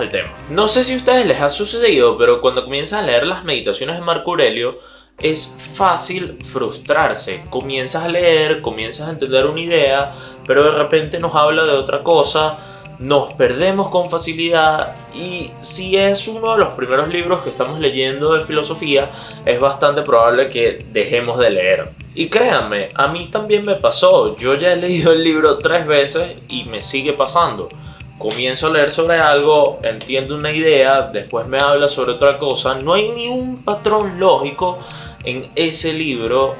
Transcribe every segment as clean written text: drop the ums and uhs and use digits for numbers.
el tema. No sé si a ustedes les ha sucedido, pero cuando comienzas a leer las meditaciones de Marco Aurelio es fácil frustrarse. Comienzas a leer, comienzas a entender una idea, pero de repente nos habla de otra cosa, nos perdemos con facilidad, y si es uno de los primeros libros que estamos leyendo de filosofía, es bastante probable que dejemos de leer. Y créanme, a mí también me pasó. Yo ya he leído el libro 3 veces y me sigue pasando. Comienzo a leer sobre algo, entiendo una idea, después me habla sobre otra cosa. No hay ni un patrón lógico en ese libro.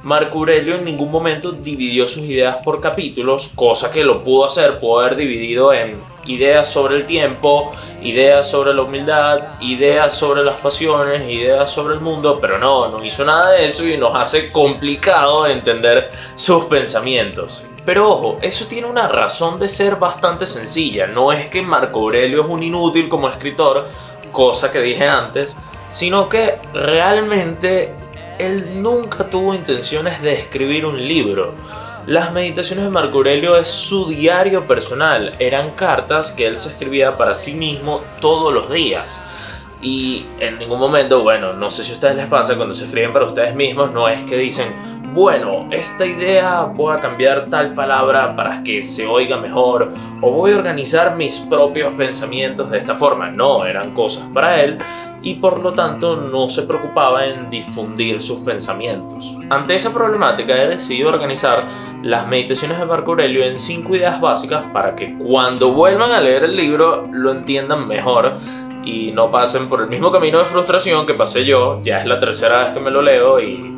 Marco Aurelio en ningún momento dividió sus ideas por capítulos, cosa que lo pudo hacer. Pudo haber dividido en ideas sobre el tiempo, ideas sobre la humildad, ideas sobre las pasiones, ideas sobre el mundo, pero no hizo nada de eso y nos hace complicado entender sus pensamientos. Pero ojo, eso tiene una razón de ser bastante sencilla. No es que Marco Aurelio es un inútil como escritor, cosa que dije antes, sino que realmente él nunca tuvo intenciones de escribir un libro. Las meditaciones de Marco Aurelio es su diario personal, eran cartas que él se escribía para sí mismo todos los días. Y en ningún momento, bueno, no sé si a ustedes les pasa, cuando se escriben para ustedes mismos, no es que dicen, bueno, esta idea voy a cambiar tal palabra para que se oiga mejor, o voy a organizar mis propios pensamientos de esta forma. No, eran cosas para él, y por lo tanto no se preocupaba en difundir sus pensamientos. Ante esa problemática he decidido organizar las meditaciones de Marco Aurelio en 5 ideas básicas para que cuando vuelvan a leer el libro lo entiendan mejor y no pasen por el mismo camino de frustración que pasé yo. Ya es la 3ª vez que me lo leo y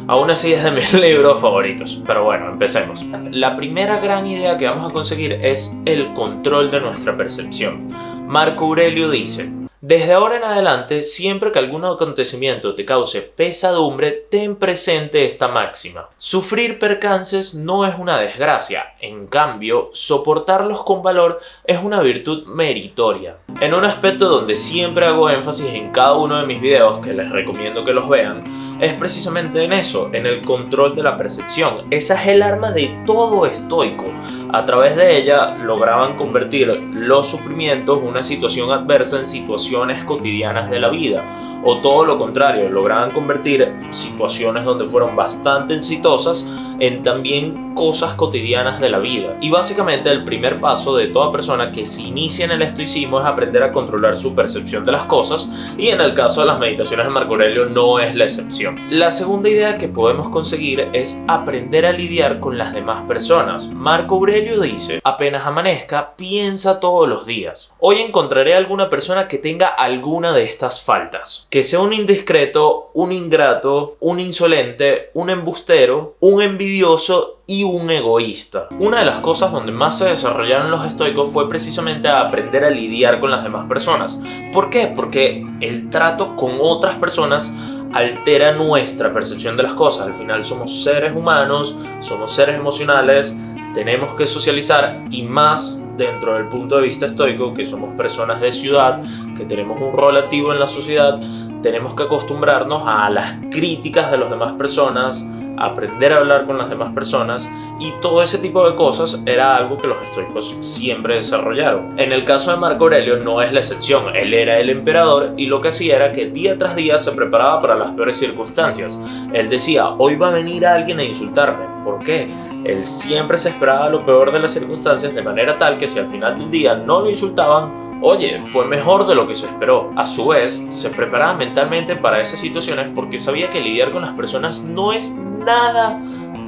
aún así es de mis libros favoritos. Pero bueno, empecemos. La primera gran idea que vamos a conseguir es el control de nuestra percepción. Marco Aurelio dice: desde ahora en adelante, siempre que algún acontecimiento te cause pesadumbre, ten presente esta máxima. Sufrir percances no es una desgracia, en cambio, soportarlos con valor es una virtud meritoria. En un aspecto donde siempre hago énfasis en cada uno de mis videos, que les recomiendo que los vean, es precisamente en eso, en el control de la percepción. Esa es el arma de todo estoico. A través de ella lograban convertir los sufrimientos, una situación adversa, en situaciones cotidianas de la vida, o todo lo contrario, lograban convertir situaciones donde fueron bastante exitosas en también cosas cotidianas de la vida. Y básicamente el primer paso de toda persona que se inicia en el estoicismo es aprender a controlar su percepción de las cosas, y en el caso de las meditaciones de Marco Aurelio no es la excepción. La segunda idea que podemos conseguir es aprender a lidiar con las demás personas. Marco Aurelio dice: apenas amanezca, piensa todos los días. Hoy encontraré a alguna persona que tenga alguna de estas faltas. Que sea un indiscreto, un ingrato, un insolente, un embustero, un envidioso y un egoísta. Una de las cosas donde más se desarrollaron los estoicos fue precisamente a aprender a lidiar con las demás personas. ¿Por qué? Porque el trato con otras personas altera nuestra percepción de las cosas. Al final somos seres humanos, somos seres emocionales, tenemos que socializar, y más dentro del punto de vista estoico, que somos personas de ciudad, que tenemos un rol activo en la sociedad, tenemos que acostumbrarnos a las críticas de las demás personas, aprender a hablar con las demás personas, y todo ese tipo de cosas era algo que los estoicos siempre desarrollaron. En el caso de Marco Aurelio no es la excepción. Él era el emperador y lo que hacía era que día tras día se preparaba para las peores circunstancias. Él decía: hoy va a venir alguien a insultarme. ¿Por qué? Él siempre se esperaba lo peor de las circunstancias, de manera tal que si al final del día no lo insultaban, oye, fue mejor de lo que se esperó. A su vez, se preparaba mentalmente para esas situaciones porque sabía que lidiar con las personas no es nada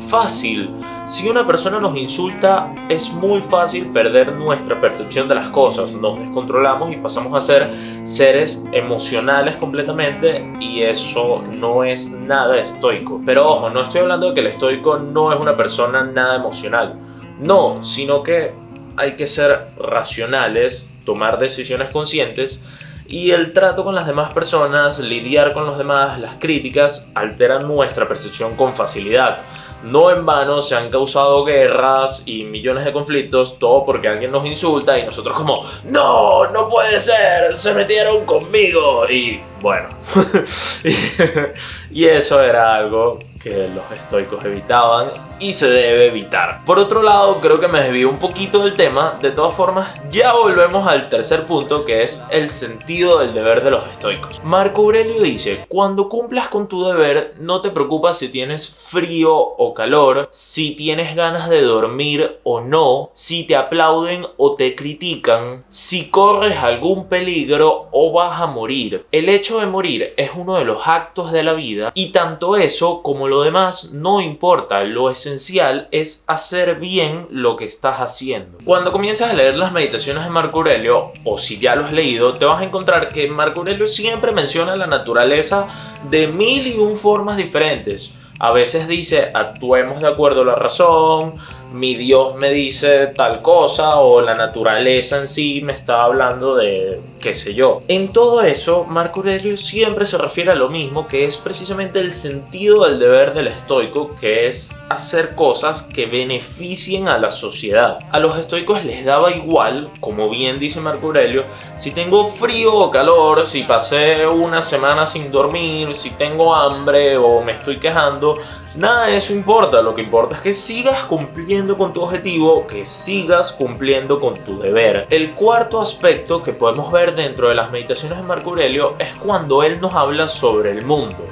fácil. Si una persona nos insulta, es muy fácil perder nuestra percepción de las cosas. Nos descontrolamos y pasamos a ser seres emocionales completamente, y eso no es nada estoico. Pero ojo, no estoy hablando de que el estoico no es una persona nada emocional. No, sino que hay que ser racionales, tomar decisiones conscientes, y el trato con las demás personas, lidiar con los demás, las críticas, alteran nuestra percepción con facilidad. No en vano se han causado guerras y millones de conflictos, todo porque alguien nos insulta y nosotros como: ¡no, no puede ser! ¡Se metieron conmigo! Y Bueno, y eso era algo que los estoicos evitaban y se debe evitar. Por otro lado, creo que me desvío un poquito del tema. De todas formas, ya volvemos al tercer punto, que es el sentido del deber de los estoicos. Marco Aurelio dice: cuando cumplas con tu deber, no te preocupas si tienes frío o calor, si tienes ganas de dormir o no, si te aplauden o te critican, si corres algún peligro o vas a morir. El hecho de morir es uno de los actos de la vida, y tanto eso como lo demás no importa. Lo esencial es hacer bien lo que estás haciendo. Cuando comienzas a leer las meditaciones de Marco Aurelio, o si ya lo has leído, te vas a encontrar que Marco Aurelio siempre menciona la naturaleza de mil y un formas diferentes. A veces dice: actuemos de acuerdo a la razón, mi Dios me dice tal cosa, o la naturaleza en sí me está hablando de qué sé yo. En todo eso, Marco Aurelio siempre se refiere a lo mismo, que es precisamente el sentido del deber del estoico, que es hacer cosas que beneficien a la sociedad. A los estoicos les daba igual, como bien dice Marco Aurelio, si tengo frío o calor, si pasé una semana sin dormir, si tengo hambre o me estoy quejando. Nada de eso importa. Lo que importa es que sigas cumpliendo con tu objetivo, que sigas cumpliendo con tu deber. El cuarto aspecto que podemos ver dentro de las meditaciones de Marco Aurelio es cuando él nos habla sobre el mundo.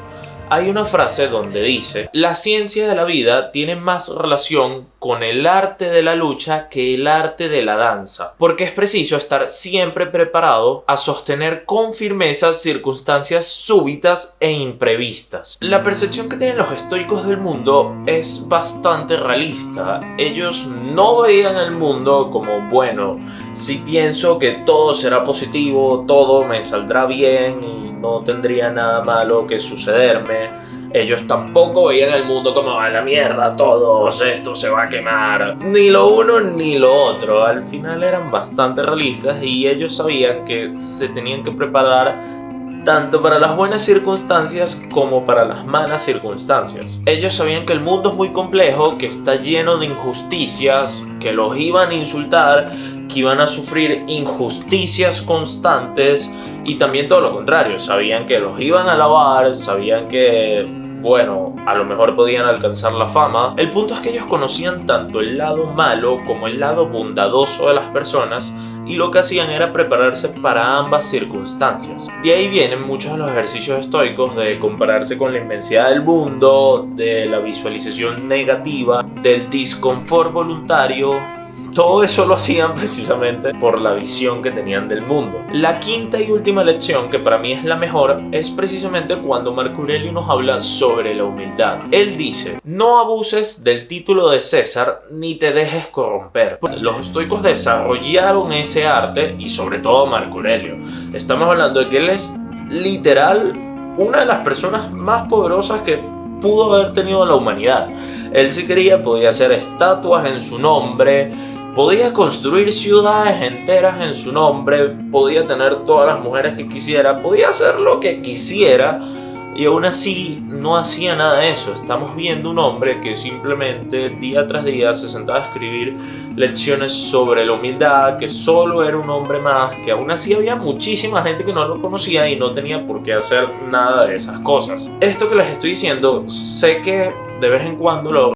Hay una frase donde dice: la ciencia de la vida tiene más relación con el arte de la lucha que el arte de la danza, porque es preciso estar siempre preparado a sostener con firmeza circunstancias súbitas e imprevistas. La percepción que tienen los estoicos del mundo es bastante realista. Ellos no veían el mundo como: bueno, si pienso que todo será positivo, todo me saldrá bien y no tendría nada malo que sucederme. Ellos tampoco veían el mundo como: a la mierda todos, esto se va a quemar. Ni lo uno ni lo otro. Al final eran bastante realistas y ellos sabían que se tenían que preparar tanto para las buenas circunstancias como para las malas circunstancias. Ellos sabían que el mundo es muy complejo, que está lleno de injusticias, que los iban a insultar, que iban a sufrir injusticias constantes, y también todo lo contrario. Sabían que los iban a alabar, sabían que, bueno, a lo mejor podían alcanzar la fama. El punto es que ellos conocían tanto el lado malo como el lado bondadoso de las personas, y lo que hacían era prepararse para ambas circunstancias. De ahí vienen muchos de los ejercicios estoicos de compararse con la inmensidad del mundo, de la visualización negativa, del disconfort voluntario. Todo eso lo hacían precisamente por la visión que tenían del mundo. La quinta y última lección, que para mí es la mejor, es precisamente cuando Marco Aurelio nos habla sobre la humildad. Él dice: no abuses del título de César ni te dejes corromper. Los estoicos desarrollaron ese arte, y sobre todo Marco Aurelio. Estamos hablando de que él es literal una de las personas más poderosas que pudo haber tenido la humanidad. Él, si quería, podía hacer estatuas en su nombre, podía construir ciudades enteras en su nombre, podía tener todas las mujeres que quisiera, podía hacer lo que quisiera, y aún así no hacía nada de eso. Estamos viendo un hombre que simplemente día tras día se sentaba a escribir lecciones sobre la humildad, que solo era un hombre más, que aún así había muchísima gente que no lo conocía y no tenía por qué hacer nada de esas cosas. Esto que les estoy diciendo, sé que de vez en cuando lo